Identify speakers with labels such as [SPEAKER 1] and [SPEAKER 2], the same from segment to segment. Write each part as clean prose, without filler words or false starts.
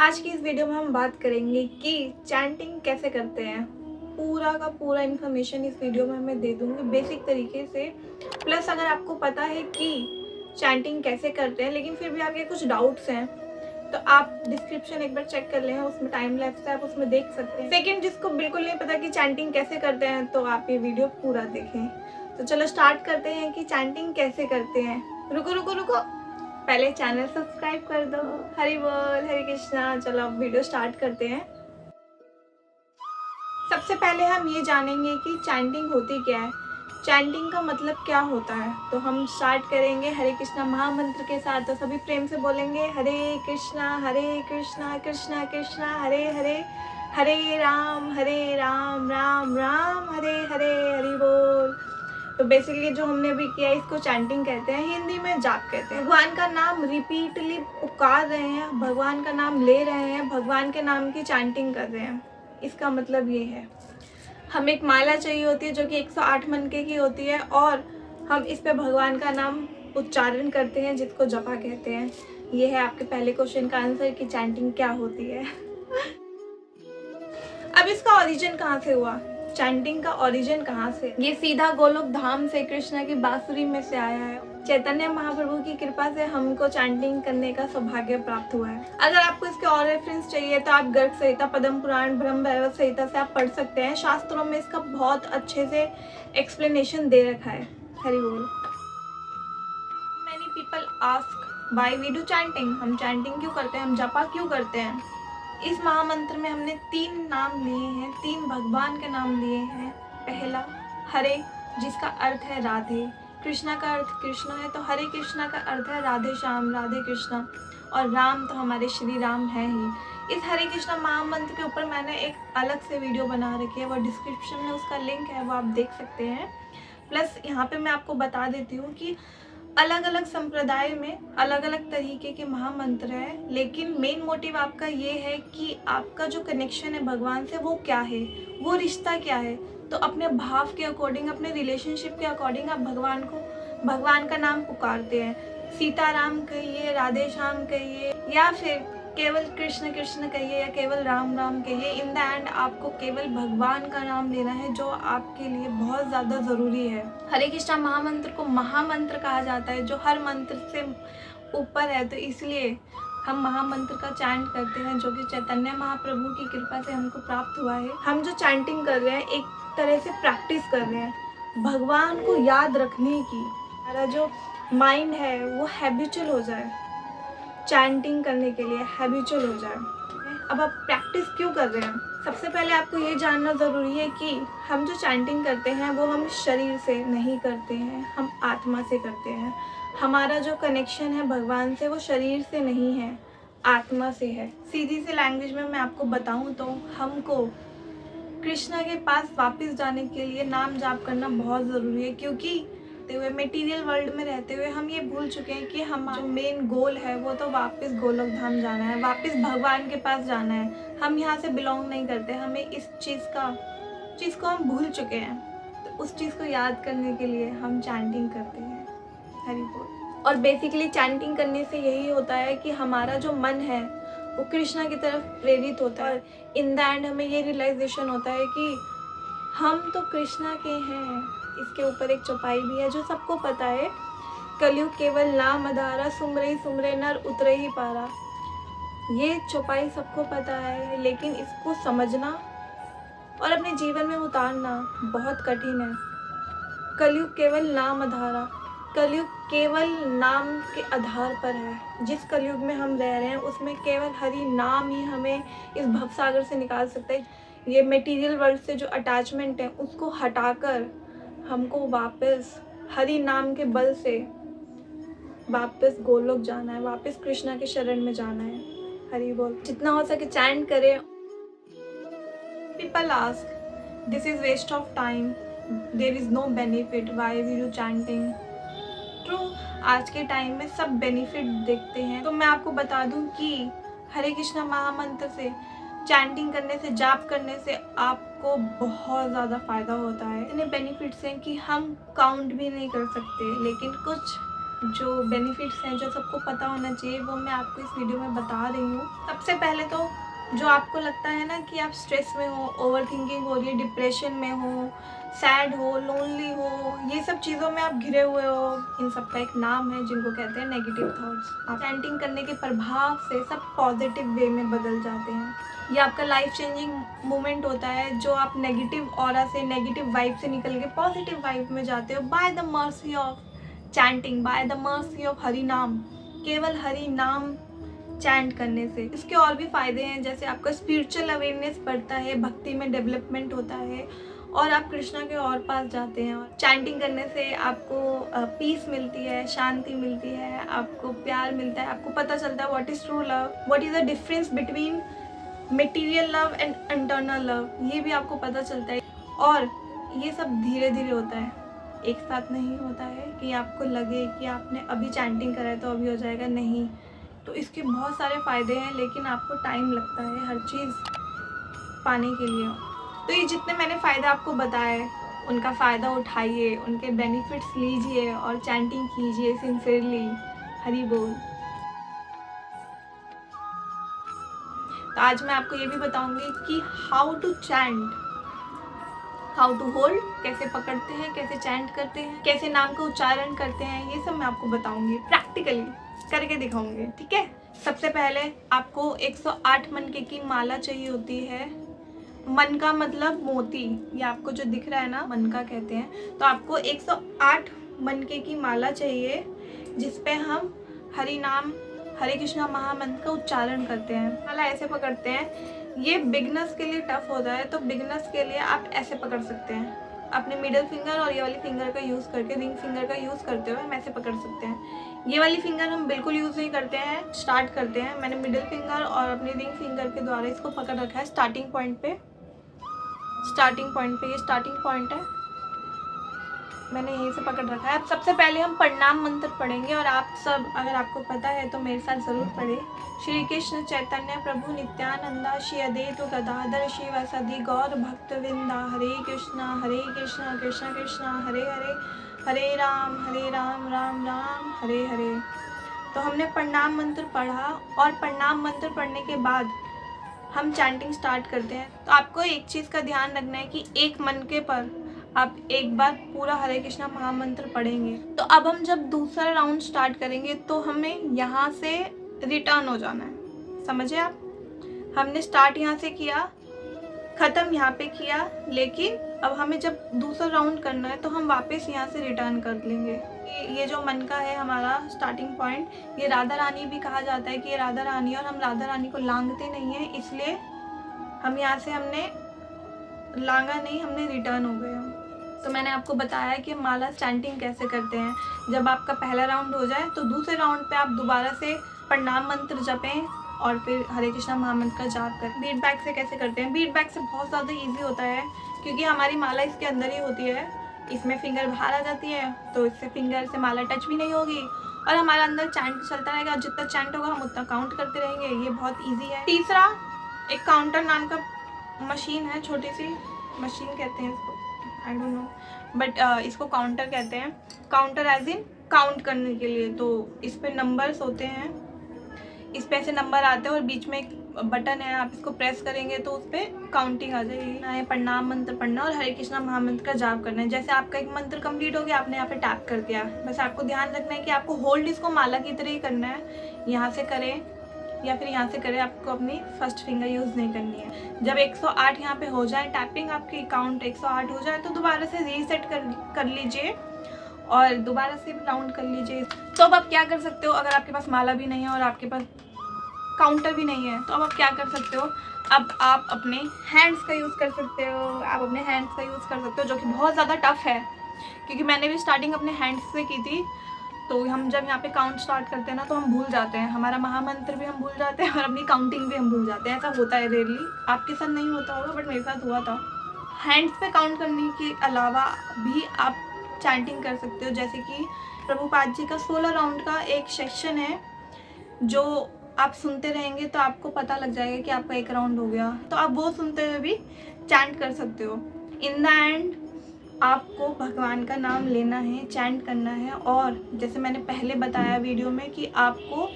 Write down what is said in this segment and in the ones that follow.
[SPEAKER 1] आज की इस वीडियो में हम बात करेंगे कि चैंटिंग कैसे करते हैं। पूरा का पूरा इन्फॉर्मेशन इस वीडियो में मैं दे दूंगी बेसिक तरीके से। प्लस अगर आपको पता है कि चैंटिंग कैसे करते हैं लेकिन फिर भी आपके कुछ डाउट्स हैं तो आप डिस्क्रिप्शन एक बार चेक कर लें, उसमें टाइम लैप्स है, आप उसमें देख सकते हैं। सेकंड, जिसको बिल्कुल नहीं पता कि चैंटिंग कैसे करते हैं तो आप ये वीडियो पूरा देखें। तो चलो स्टार्ट करते हैं कि चैंटिंग कैसे करते हैं। रुको रुको रुको, पहले चैनल सब्सक्राइब कर दो। हरि बोल, हरे कृष्णा। चलो अब वीडियो स्टार्ट करते हैं। सबसे पहले हम ये जानेंगे कि चैंटिंग होती क्या है, चैंटिंग का मतलब क्या होता है। तो हम स्टार्ट करेंगे हरे कृष्णा महामंत्र के साथ। तो सभी प्रेम से बोलेंगे हरे कृष्णा कृष्णा कृष्णा हरे हरे, हरे राम राम राम हरे हरे। हरि बोल। तो बेसिकली जो हमने अभी किया इसको चैंटिंग कहते हैं, हिंदी में जाप कहते हैं। भगवान का नाम रिपीटली पुकार रहे हैं, भगवान का नाम ले रहे हैं, भगवान के नाम की चैंटिंग कर रहे हैं। इसका मतलब ये है, हमें एक माला चाहिए होती है जो कि 108 मनके की होती है और हम इस पे भगवान का नाम उच्चारण करते हैं जिसको जपा कहते हैं। ये है आपके पहले क्वेश्चन का आंसर कि चैंटिंग क्या होती है। अब इसका ओरिजिन कहाँ से हुआ, चैंटिंग का ओरिजिन कहाँ से? ये सीधा गोलोक धाम से, कृष्णा की बांसुरी में से आया है। चैतन्य महाप्रभु की कृपा से हमको चैंटिंग करने का सौभाग्य प्राप्त हुआ है। अगर आपको इसके और रेफरेंस चाहिए तो आप गर्ग संहिता, पद्म पुराण, ब्रह्म वैवर्त संहिता से आप पढ़ सकते हैं। शास्त्रों में इसका बहुत अच्छे से एक्सप्लेनेशन दे रखा है। हरि बोल। Many people ask why we do chanting। हम चैंटिंग क्यों करते हैं, हम जपा क्यों करते हैं? इस महामंत्र में हमने 3 नाम लिए हैं, 3 भगवान के नाम लिए हैं। पहला हरे, जिसका अर्थ है राधे। कृष्णा का अर्थ कृष्ण है, तो हरे कृष्णा का अर्थ है राधे श्याम, राधे कृष्णा। और राम तो हमारे श्री राम है ही। इस हरे कृष्णा महामंत्र के ऊपर मैंने एक अलग से वीडियो बना रखी है, वो डिस्क्रिप्शन में उसका लिंक है, वो आप देख सकते हैं। प्लस यहाँ पे मैं आपको बता देती हूँ कि अलग अलग संप्रदाय में अलग अलग तरीके के महामंत्र है, लेकिन मेन मोटिव आपका ये है कि आपका जो कनेक्शन है भगवान से वो क्या है, वो रिश्ता क्या है। तो अपने भाव के अकॉर्डिंग, अपने रिलेशनशिप के अकॉर्डिंग आप भगवान का नाम पुकारते हैं। सीताराम कहिए, राधे श्याम कहिए, या फिर केवल कृष्ण कृष्ण कहिए, या केवल राम राम कहिए। इन द एंड आपको केवल भगवान का नाम लेना है जो आपके लिए बहुत ज़्यादा ज़रूरी है। हरे कृष्णा महामंत्र को महामंत्र कहा जाता है जो हर मंत्र से ऊपर है, तो इसलिए हम महामंत्र का चैंट करते हैं जो कि चैतन्य महाप्रभु की कृपा से हमको प्राप्त हुआ है। हम जो चैंटिंग कर रहे हैं एक तरह से प्रैक्टिस कर रहे हैं भगवान को याद रखने की। हमारा जो माइंड है वो हैबिचुअल हो जाए, चैंटिंग करने के लिए हैबिचुअल हो जाए। अब आप प्रैक्टिस क्यों कर रहे हैं? सबसे पहले आपको ये जानना ज़रूरी है कि हम जो चैंटिंग करते हैं वो हम शरीर से नहीं करते हैं, हम आत्मा से करते हैं। हमारा जो कनेक्शन है भगवान से वो शरीर से नहीं है, आत्मा से है। सीधी सी लैंग्वेज में मैं आपको बताऊं तो हमको कृष्णा के पास वापस जाने के लिए नाम जाप करना बहुत ज़रूरी है, क्योंकि मटेरियल वर्ल्ड में रहते हुए हम ये भूल चुके हैं कि हम जो मेन गोल है वो तो वापस गोलोक धाम जाना है, वापस भगवान के पास जाना है। हम यहाँ से बिलोंग नहीं करते, हमें इस चीज़ को हम भूल चुके हैं। तो उस चीज़ को याद करने के लिए हम चैंटिंग करते हैं। हरि बोल। और बेसिकली चैंटिंग करने से यही होता है कि हमारा जो मन है वो कृष्णा की तरफ प्रेरित होता है। इन द एंड हमें ये रियलाइजेशन होता है कि हम तो कृष्णा के हैं। इसके ऊपर एक चौपाई भी है जो सबको पता है, कलयुग केवल नाम आधारा, सुमरे नर उतरे ही पारा। ये चौपाई सबको पता है, लेकिन इसको समझना और अपने जीवन में उतारना बहुत कठिन है। कलयुग केवल नाम आधारा, कलयुग केवल नाम के आधार पर है। जिस कलयुग में हम रह रहे हैं उसमें केवल हरि नाम ही हमें इस भवसागर से निकाल सकता है। ये मटेरियल वर्ल्ड से जो अटैचमेंट है उसको हटाकर हमको वापस हरि नाम के बल से वापस गोलोक जाना है, वापस कृष्णा के शरण में जाना है। हरि बोल। जितना हो सके चैंट करें। People ask this is waste of time, there is no benefit, why we do chanting. True, आज के टाइम में सब बेनिफिट देखते हैं। तो मैं आपको बता दूं कि हरे कृष्णा महामंत्र से, चैंटिंग करने से, जाप करने से आपको बहुत ज़्यादा फ़ायदा होता है। इतने बेनिफिट्स हैं कि हम काउंट भी नहीं कर सकते, लेकिन कुछ जो बेनिफिट्स हैं, जो सबको पता होना चाहिए, वो मैं आपको इस वीडियो में बता रही हूँ। सबसे पहले तो जो आपको लगता है ना कि आप स्ट्रेस में हो, ओवर थिंकिंग हो रही है, डिप्रेशन में हो, सैड हो, लोनली हो, ये सब चीज़ों में आप घिरे हुए हो, इन सब का एक नाम है जिनको कहते हैं नेगेटिव थॉट्स। आप चैंटिंग करने के प्रभाव से सब पॉजिटिव वे में बदल जाते हैं। ये आपका लाइफ चेंजिंग मोमेंट होता है, जो आप नेगेटिव ऑरा से, नेगेटिव वाइब से निकल के पॉजिटिव वाइब में जाते हो by the mercy of chanting, by the mercy of Hari नाम। केवल हरि नाम चैंट करने से इसके और भी फायदे हैं, जैसे आपका स्पिरिचुअल अवेयरनेस बढ़ता है, भक्ति में डेवलपमेंट होता है और आप कृष्णा के और पास जाते हैं। और चैंटिंग करने से आपको पीस मिलती है, शांति मिलती है, आपको प्यार मिलता है, आपको पता चलता है what is true love, what is the difference between material love and internal love, ये भी आपको पता चलता है। और ये सब धीरे धीरे होता है, एक साथ नहीं होता है कि आपको लगे कि आपने अभी चैंटिंग करा है तो अभी हो जाएगा, नहीं। तो इसके बहुत सारे फ़ायदे हैं, लेकिन आपको टाइम लगता है हर चीज़ पाने के लिए। तो ये जितने मैंने फ़ायदे आपको बताए, उनका फ़ायदा उठाइए, उनके बेनिफिट्स लीजिए और चैंटिंग कीजिए सिंसियरली। हरि बोल। तो आज मैं आपको ये भी बताऊंगी कि how to chant, how to hold, कैसे पकड़ते हैं, कैसे चैंट करते हैं, कैसे नाम का उच्चारण करते हैं, ये सब मैं आपको बताऊंगी, प्रैक्टिकली करके दिखाऊंगी, ठीक है। सबसे पहले आपको 108 मनके की माला चाहिए होती है। मन का मतलब मोती, ये आपको जो दिख रहा है ना, मन का कहते हैं। तो आपको 108 मनके की माला चाहिए, जिसपे हम हरि नाम, हरे कृष्णा महामंत्र का उच्चारण करते हैं। माला ऐसे पकड़ते हैं, ये बिगनर्स के लिए टफ होता है, तो बिगनर्स के लिए आप ऐसे पकड़ सकते हैं, अपने मिडिल फिंगर और ये वाली फिंगर का यूज़ करके, रिंग फिंगर का यूज़ करते हुए हम ऐसे पकड़ सकते हैं। ये वाली फिंगर हम बिल्कुल यूज़ नहीं करते हैं, स्टार्ट करते हैं। मैंने मिडिल फिंगर और अपनी रिंग फिंगर के द्वारा इसको पकड़ रखा है स्टार्टिंग पॉइंट पे। ये स्टार्टिंग पॉइंट है, मैंने यहीं से पकड़ रखा है। अब सबसे पहले हम प्रणाम मंत्र पढ़ेंगे, और आप सब अगर आपको पता है तो मेरे साथ ज़रूर पढ़े। श्री कृष्ण चैतन्य प्रभु नित्यानंदा, श्री अद्वैत गदाधर शिवासादि गौर भक्त वृंदा, हरे कृष्णा कृष्ण कृष्ण हरे हरे, हरे राम राम राम हरे हरे। तो हमने प्रणाम मंत्र पढ़ा, और प्रणाम मंत्र पढ़ने के बाद हम चैंटिंग स्टार्ट करते हैं। तो आपको एक चीज़ का ध्यान रखना है कि एक मनके पर आप एक बार पूरा हरे कृष्णा महामंत्र पढ़ेंगे। तो अब हम जब दूसरा राउंड स्टार्ट करेंगे तो हमें यहाँ से रिटर्न हो जाना है, समझे आप। हमने स्टार्ट यहाँ से किया, ख़त्म यहाँ पे किया, लेकिन अब हमें जब दूसरा राउंड करना है तो हम वापस यहाँ से रिटर्न कर लेंगे। ये जो मन का है हमारा स्टार्टिंग पॉइंट, ये राधा रानी भी कहा जाता है कि ये राधा रानी, और हम राधा रानी को लांघते नहीं हैं, इसलिए हम यहाँ से हमने लांगा नहीं, हमने रिटर्न हो गए हम। तो मैंने आपको बताया कि माला चैंटिंग कैसे करते हैं। जब आपका पहला राउंड हो जाए तो दूसरे राउंड पे आप दोबारा से प्रणाम मंत्र जपें और फिर हरे कृष्णा महामंत्र का जाप करें। बीट बैक से कैसे करते हैं? बीट बैक से बहुत ज़्यादा ईजी होता है, क्योंकि हमारी माला इसके अंदर ही होती है, इसमें फिंगर बाहर आ जाती है, तो इससे फिंगर से माला टच भी नहीं होगी और हमारा अंदर चैंट चलता रहेगा। जितना चैंट होगा हम उतना काउंट करते रहेंगे। ये बहुत ईजी है। तीसरा, एक काउंटर नाम का मशीन है, छोटी सी मशीन कहते हैं इसको, आई डोंट नो, बट इसको काउंटर कहते हैं। काउंटर एज इन काउंट करने के लिए। तो इस पे नंबर्स होते हैं, इस पे ऐसे नंबर आते हैं और बीच में एक बटन है, आप इसको प्रेस करेंगे तो उस पर काउंटिंग आ जाएगी। प्रणाम मंत्र पढ़ना और हरे कृष्णा महामंत्र का जाप करना है। जैसे आपका एक मंत्र कंप्लीट हो गया, आपने यहाँ पे टैप कर दिया, बस आपको ध्यान रखना है कि आपको होल्ड इसको माला की तरह ही करना है। यहाँ से करें या फिर यहाँ से करें, आपको अपनी फर्स्ट फिंगर यूज़ नहीं करनी है। जब 108 यहाँ पे हो जाए, टैपिंग आपकी काउंट 108 हो जाए, तो दोबारा से रीसेट कर लीजिए और दोबारा से राउंड कर लीजिए। तो अब आप क्या कर सकते हो, अगर आपके पास माला भी नहीं है और आपके पास काउंटर भी नहीं है, तो अब आप क्या कर सकते हो, अब आप अपने हैंड्स का यूज़ कर सकते हो। आप अपने हैंड्स का यूज़ कर सकते हो, जो कि बहुत ज़्यादा टफ है, क्योंकि मैंने भी स्टार्टिंग अपने हैंड्स से की थी। तो हम जब यहाँ पे काउंट स्टार्ट करते हैं ना, तो हम भूल जाते हैं, हमारा महामंत्र भी हम भूल जाते हैं और अपनी काउंटिंग भी हम भूल जाते हैं। ऐसा होता है रेयरली, आपके साथ नहीं होता होगा, बट मेरे साथ हुआ था। हैंड्स पे काउंट करने के अलावा भी आप चैंटिंग कर सकते हो, जैसे कि प्रभुपाद जी का 16 राउंड का एक सेक्शन है, जो आप सुनते रहेंगे तो आपको पता लग जाएगा कि आपका एक राउंड हो गया। तो आप वो सुनते हुए भी चैंट कर सकते हो। इन द एंड आपको भगवान का नाम लेना है, चैंट करना है, और जैसे मैंने पहले बताया वीडियो में कि आपको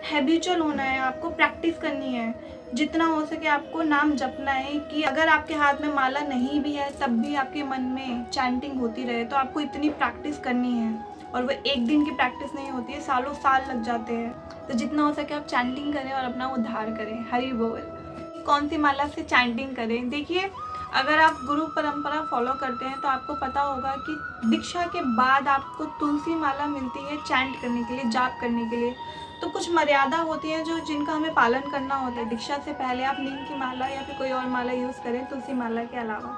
[SPEAKER 1] हैबिचुअल होना है, आपको प्रैक्टिस करनी है। जितना हो सके आपको नाम जपना है कि अगर आपके हाथ में माला नहीं भी है तब भी आपके मन में चैंटिंग होती रहे। तो आपको इतनी प्रैक्टिस करनी है, और वो एक दिन की प्रैक्टिस नहीं होती है, सालों साल लग जाते हैं। तो जितना हो सके आप चैंटिंग करें और अपना उद्धार करें। हरि बोल। कौन सी माला से चैंटिंग करें? देखिए, अगर आप गुरु परंपरा फॉलो करते हैं तो आपको पता होगा कि दीक्षा के बाद आपको तुलसी माला मिलती है चैंट करने के लिए, जाप करने के लिए। तो कुछ मर्यादा होती है जो जिनका हमें पालन करना होता है। दीक्षा से पहले आप नीम की माला या फिर कोई और माला यूज़ करें तुलसी माला के अलावा।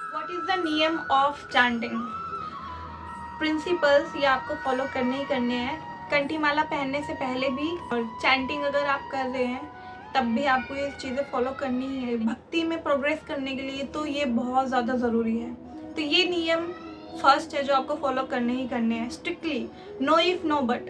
[SPEAKER 1] व्हाट इज़ द नियम ऑफ चैंटिंग? प्रिंसिपल्स ये आपको फॉलो करने ही करने हैं। कंठी माला पहनने से पहले भी, और चैंटिंग अगर आप कर रहे हैं तब भी आपको ये चीज़ें फॉलो करनी ही है। भक्ति में प्रोग्रेस करने के लिए तो ये बहुत ज़्यादा ज़रूरी है। तो ये नियम फर्स्ट है जो आपको फॉलो करने ही करने हैं। Strictly no if no but,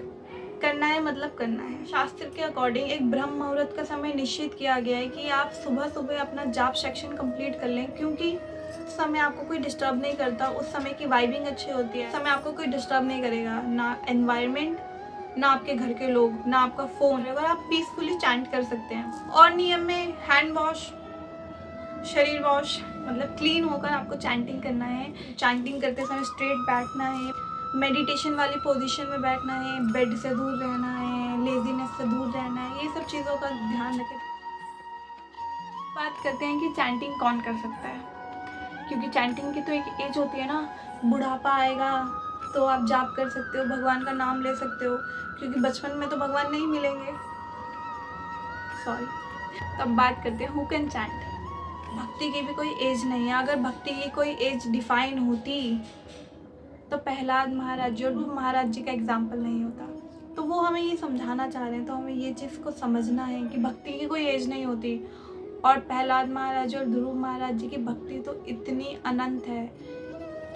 [SPEAKER 1] करना है मतलब करना है। शास्त्र के अकॉर्डिंग एक ब्रह्म मुहूर्त का समय निश्चित किया गया है कि आप सुबह सुबह अपना जाप सेक्शन कंप्लीट कर लें, क्योंकि उस समय आपको कोई डिस्टर्ब नहीं करता। उस समय की वाइबिंग अच्छी होती है। उस समय आपको कोई डिस्टर्ब नहीं करेगा, ना एनवायरनमेंट, ना आपके घर के लोग, ना आपका फ़ोन। अगर आप पीसफुली चैंट कर सकते हैं। और नियम में हैंड वॉश, शरीर वॉश, मतलब क्लीन होकर आपको चैंटिंग करना है। चैंटिंग करते समय स्ट्रेट बैठना है, मेडिटेशन वाली पोजीशन में बैठना है, बेड से दूर रहना है, लेजीनेस से दूर रहना है। ये सब चीज़ों का ध्यान रखें। बात करते हैं कि चैंटिंग कौन कर सकता है, क्योंकि चैंटिंग की तो एक एज होती है ना। बुढ़ापा आएगा तो आप जाप कर सकते हो, भगवान का नाम ले सकते हो, क्योंकि बचपन में तो भगवान नहीं मिलेंगे। सॉरी। तब बात करते हैं हु कैन चैंट। भक्ति की भी कोई एज नहीं है। अगर भक्ति की कोई एज डिफाइन होती तो प्रहलाद महाराज जी और ध्रुव महाराज जी का एग्जाम्पल नहीं होता। तो वो हमें ये समझाना चाह रहे हैं, तो हमें ये चीज़ को समझना है कि भक्ति की कोई एज नहीं होती। और प्रहलाद महाराज और ध्रुव महाराज जी की भक्ति तो इतनी अनंत है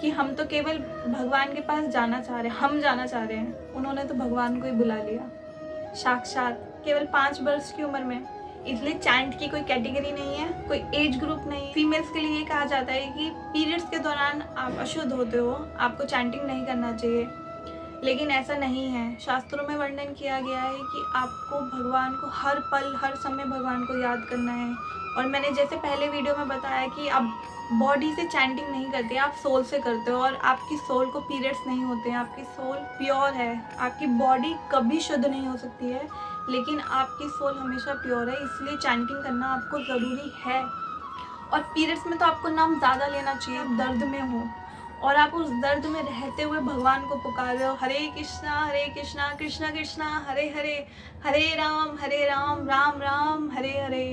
[SPEAKER 1] कि हम तो केवल भगवान के पास जाना चाह रहे हैं, हम जाना चाह रहे हैं। उन्होंने तो भगवान को ही बुला लिया साक्षात, केवल 5 वर्ष की उम्र में। इसलिए चैंट की कोई कैटेगरी नहीं है, कोई एज ग्रुप नहीं है। फीमेल्स के लिए ये कहा जाता है कि पीरियड्स के दौरान आप अशुद्ध होते हो, आपको चैंटिंग नहीं करना चाहिए, लेकिन ऐसा नहीं है। शास्त्रों में वर्णन किया गया है कि आपको भगवान को हर पल हर समय भगवान को याद करना है। और मैंने जैसे पहले वीडियो में बताया कि आप बॉडी से चैंटिंग नहीं करते, आप सोल से करते हो, और आपकी सोल को पीरियड्स नहीं होते हैं। आपकी सोल प्योर है। आपकी बॉडी कभी शुद्ध नहीं हो सकती है, लेकिन आपकी सोल हमेशा प्योर है। इसलिए चैंटिंग करना आपको ज़रूरी है। और पीरियड्स में तो आपको नाम ज़्यादा लेना चाहिए। आप दर्द में हो और आप उस दर्द में रहते हुए भगवान को पुकार रहे हो, हरे कृष्णा कृष्णा कृष्णा हरे हरे, हरे राम राम राम हरे हरे।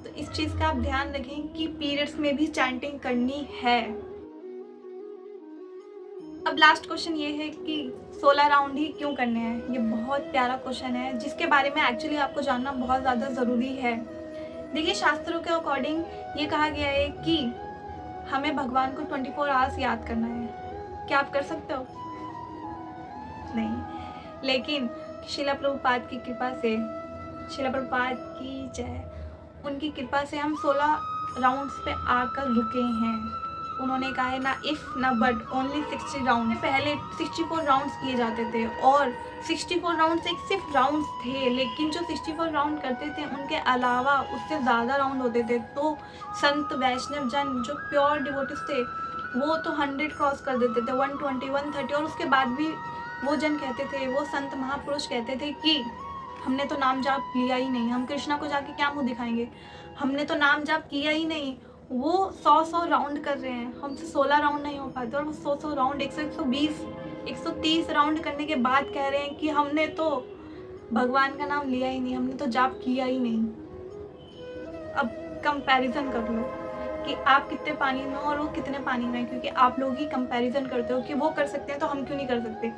[SPEAKER 1] तो इस चीज़ का आप ध्यान रखें कि पीरियड्स में भी चैंटिंग करनी है। अब लास्ट क्वेश्चन ये है कि 16 राउंड ही क्यों करने हैं? ये बहुत प्यारा क्वेश्चन है जिसके बारे में एक्चुअली आपको जानना बहुत ज़्यादा ज़रूरी है। देखिए, शास्त्रों के अकॉर्डिंग ये कहा गया है कि हमें भगवान को 24 आवर्स याद करना है। क्या आप कर सकते हो? नहीं। लेकिन शिला प्रभुपाद की कृपा से, शिला प्रभुपाद की जय, उनकी कृपा से हम 16 राउंड्स पे आकर रुके हैं। उन्होंने कहा है ना इफ़ ना बट, ओनली 60 राउंड। पहले 64 राउंड्स किए जाते थे, और 64 राउंड्स एक सिर्फ राउंड्स थे, लेकिन जो 64 राउंड करते थे उनके अलावा उससे ज़्यादा राउंड होते थे। तो संत वैष्णव जन जो प्योर डिवोटिस थे वो तो 100 क्रॉस कर देते थे, 120, 130, और उसके बाद भी वो जन कहते थे, वो संत महापुरुष कहते थे कि हमने तो नाम जाप लिया ही नहीं, हम कृष्णा को जाके क्या मुँह दिखाएंगे, हमने तो नाम जाप किया ही नहीं। वो 100 राउंड कर रहे हैं, हमसे 16 राउंड नहीं हो पाते, और वो 100 राउंड 120, 130 राउंड करने के बाद कह रहे हैं कि हमने तो भगवान का नाम लिया ही नहीं, हमने तो जाप किया ही नहीं। अब कंपैरिजन कर लो कि आप कितने पानी में हो और वो कितने पानी में, क्योंकि आप लोग ही कंपैरिजन करते हो कि वो कर सकते हैं तो हम क्यों नहीं कर सकते।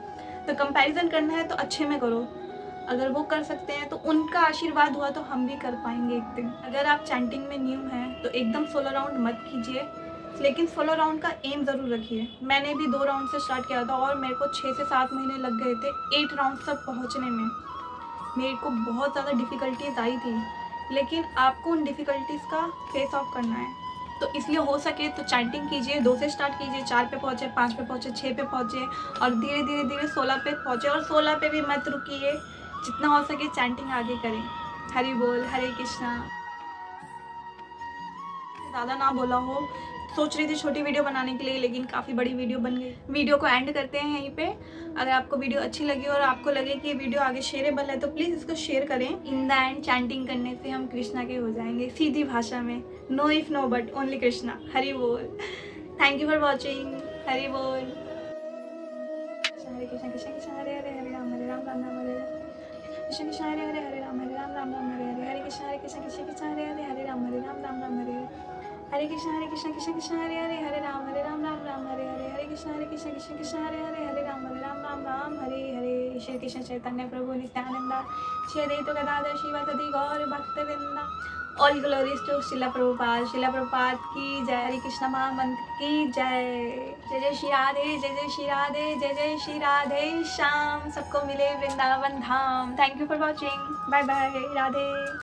[SPEAKER 1] तो कंपैरिजन करना है तो अच्छे में करो। अगर वो कर सकते हैं तो उनका आशीर्वाद हुआ तो हम भी कर पाएंगे एक दिन। अगर आप चैंटिंग में न्यू हैं तो एकदम 16 राउंड मत कीजिए, लेकिन 16 राउंड का एम ज़रूर रखिए। मैंने भी 2 राउंड से स्टार्ट किया था और मेरे को 6 से 7 महीने लग गए थे 8 राउंड तक पहुँचने में। मेरे को बहुत ज़्यादा डिफ़िकल्टीज आई थी, लेकिन आपको उन डिफ़िकल्टीज़ का फेस ऑफ करना है। तो इसलिए हो सके तो चैंटिंग कीजिए, 2 से स्टार्ट कीजिए, 4 पे पहुँचे, 5 पे पहुँचे, 6 पे पहुँचे और धीरे धीरे धीरे 16 पे पहुँचे और 16 पे भी मत रुकिए, जितना हो सके चैंटिंग आगे करें। हरि बोल, हरे कृष्णा। ज़्यादा ना बोला हो, सोच रही थी छोटी वीडियो बनाने के लिए, लेकिन काफ़ी बड़ी वीडियो बन गई। वीडियो को एंड करते हैं यहीं पे। अगर आपको वीडियो अच्छी लगी और आपको लगे कि ये वीडियो आगे शेयरेबल है तो प्लीज़ इसको शेयर करें। इन द एंड चैंटिंग करने से हम कृष्णा के हो जाएंगे, सीधी भाषा में, no if no but, only Krishna. Hari बोल। Thank you for watching. Hari बोल। हरे कृष्णा कृष्ण कृष्ण हरे हरे, हरे राम राम राम हरे हरे, कृष्ण कृष्ण हरे हरे, हरे राम राम हरे हरे, हरे कृष्ण कृष्ण कृष्ण हरे हरे, हरे राम राम हरे हरे, हरे कृष्ण कृष्ण कृष्ण हरे हरे, हरे राम राम हरे हरे, हरे कृष्ण कृष्ण कृष्ण हरे हरे, हरे राम राम हरे हरे। श्री कृष्ण चैतन्य प्रभु नित्यानंदा, श्री अद्वैत गदाधर शिवासादि गौर भक्तवृंदा। All glories to Srila Prabhupada. शिला प्रभुपाद की जय। हरे कृष्ण महामंत्र की जय। जय जय श्री राधे, जय जय श्री राधे, जय जय श्री राधे श्याम। सबको मिले वृंदावन धाम। Thank you for watching. Bye bye. Radhe.